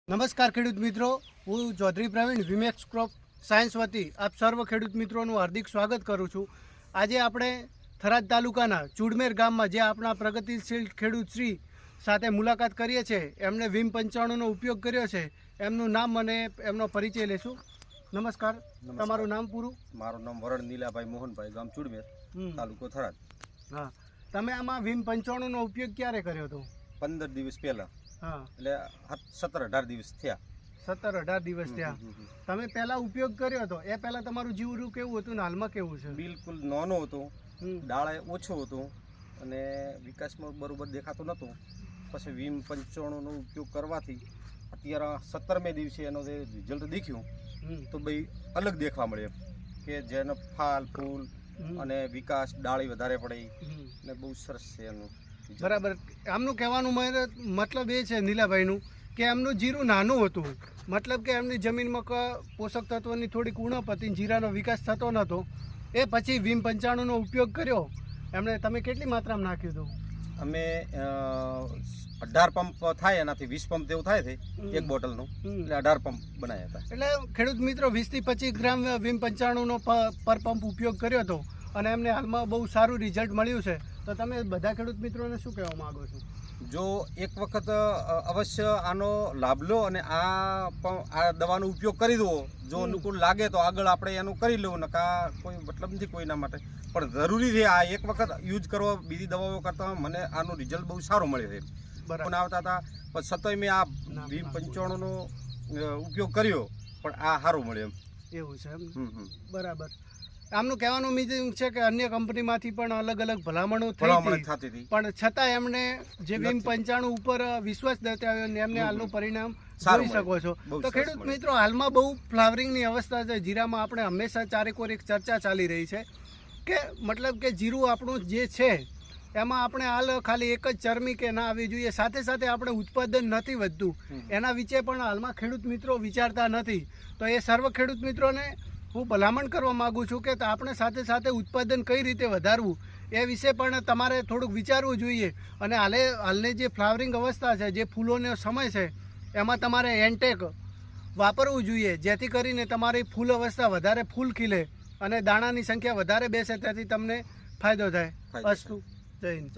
નમસ્કાર ખેડૂત મિત્રો, હું ચૌધરી પ્રવીણ વિમેક્સ ક્રોપ સાયન્સ વતી આપ સર્વ ખેડૂત મિત્રોનું હાર્દિક સ્વાગત કરું છું। આજે આપણે થરાદ તાલુકાના ચુડમેર ગામમાં જે આપણા પ્રગતિશીલ ખેડૂત શ્રી સાથે મુલાકાત કરીએ છીએ, એમણે વીમ 95નો ઉપયોગ કર્યો છે। એમનું નામ અને એમનો પરિચય લેશું। નમસ્કાર, તમારું નામ પૂરું? મારું નામ વરણ નીલાભાઈ મોહનભાઈ, ગામ ચુડમેર, તાલુકો થરાદ। હા, તમે આમાં વીમ 95નો ઉપયોગ ક્યારે કર્યો હતો? 15 દિવસ પહેલા। હા, એટલે 17-18 દિવસ થયા। 17-18 દિવસ થયા। તમે પહેલા ઉપયોગ કર્યો હતો, એ પહેલા તમારું જીવરું કેવું હતું ને હાલમાં કેવું છે? બિલકુલ નાનો હતો, ડાળે ઓછો હતો અને વિકાસમાં બરોબર દેખાતો નહોતો। પછી વીમ 95નો ઉપયોગ કરવાથી અત્યારે 17મે દિવસે એનો જે રિઝલ્ટ દેખ્યું તો ભાઈ અલગ દેખવા મળે કે જેનો ફાલ ફૂલ અને વિકાસ ડાળી વધારે પડે ને બહુ સરસ છે એનું। બરાબર, આમનું કહેવાનું મતલબ એ છે નીલાભાઈનું કે એમનું જીરું નાનું હતું, મતલબ કે એમની જમીનમાં પોષક તત્વોની થોડીક ઉણપ હતી, જીરાનો વિકાસ થતો નહોતો। એ પછી વીમ 95નો ઉપયોગ કર્યો એમણે। તમે કેટલી માત્રામાં નાખ્યું હતું? અમે 18 પંપ થાય, એનાથી 20 પંપ જેવું થાય છે એક બોટલનું, એટલે 18 પંપ બનાવ્યા હતા। એટલે ખેડૂત મિત્રો 20 થી 25 ગ્રામ વીમ 95નો પર પંપ ઉપયોગ કર્યો હતો અને એમને હાલમાં બહુ સારું રિઝલ્ટ મળ્યું છે। તો તમે બધા ખેડૂત મિત્રોને શું કહેવા માંગો છો? જો એક વખત અવશ્ય આનો લાભ લો અને આ દવાનો ઉપયોગ કરી દો, જો અનુકૂળ લાગે તો આગળ આપણે એનું કરી લેવું, નકા કોઈ મતલબ નથી કોઈના માટે, પણ જરૂરી છે આ એક વખત યુઝ કરવો બીજી દવાઓ કરતાં। મને આનો રિઝલ્ટ બહુ સારો મળ્યો છે। બરાબર આવતા હતા પણ છતાંય મેં આ વીમ 95નો ઉપયોગ કર્યો પણ આ સારું મળ્યો એવું છે એમ? બરાબર, આમનું કહેવાનું મીનિંગ છે કે અન્ય કંપનીમાંથી પણ અલગ અલગ ભલામણો થતી હતી, પણ છતાં એમણે જે વીમ 95 ઉપર વિશ્વાસ દર્શાવ્યો અને એમને હાલનું પરિણામ જોઈ શકો છો। તો ખેડૂત મિત્રો, હાલમાં બહુ ફ્લાવરિંગની અવસ્થા છે જીરામાં। આપણે હંમેશા ચારેકોર એક ચર્ચા ચાલી રહી છે કે મતલબ કે જીરું આપણું જે છે એમાં આપણે હાલ ખાલી એક જ ચરમી કે ના આવવી જોઈએ, સાથે સાથે આપણે ઉત્પાદન નથી વધતું, એના વિશે પણ હાલમાં ખેડૂત મિત્રો વિચારતા નથી। તો એ સર્વ ખેડૂત મિત્રોને હું ભલામણ કરવા માગું છું કે આપણે સાથે સાથે ઉત્પાદન કઈ રીતે વધારવું એ વિશે પણ તમારે થોડુંક વિચારવું જોઈએ। અને હાલની જે ફ્લાવરિંગ અવસ્થા છે, જે ફૂલોનો સમય છે, એમાં તમારે એન્ટેક વાપરવું જોઈએ, જેથી કરીને તમારી ફૂલ અવસ્થા વધારે ફૂલ ખીલે અને દાણાની સંખ્યા વધારે બેસે, તેથી તમને ફાયદો થાય। અસ્તુ, જય હિન્દ।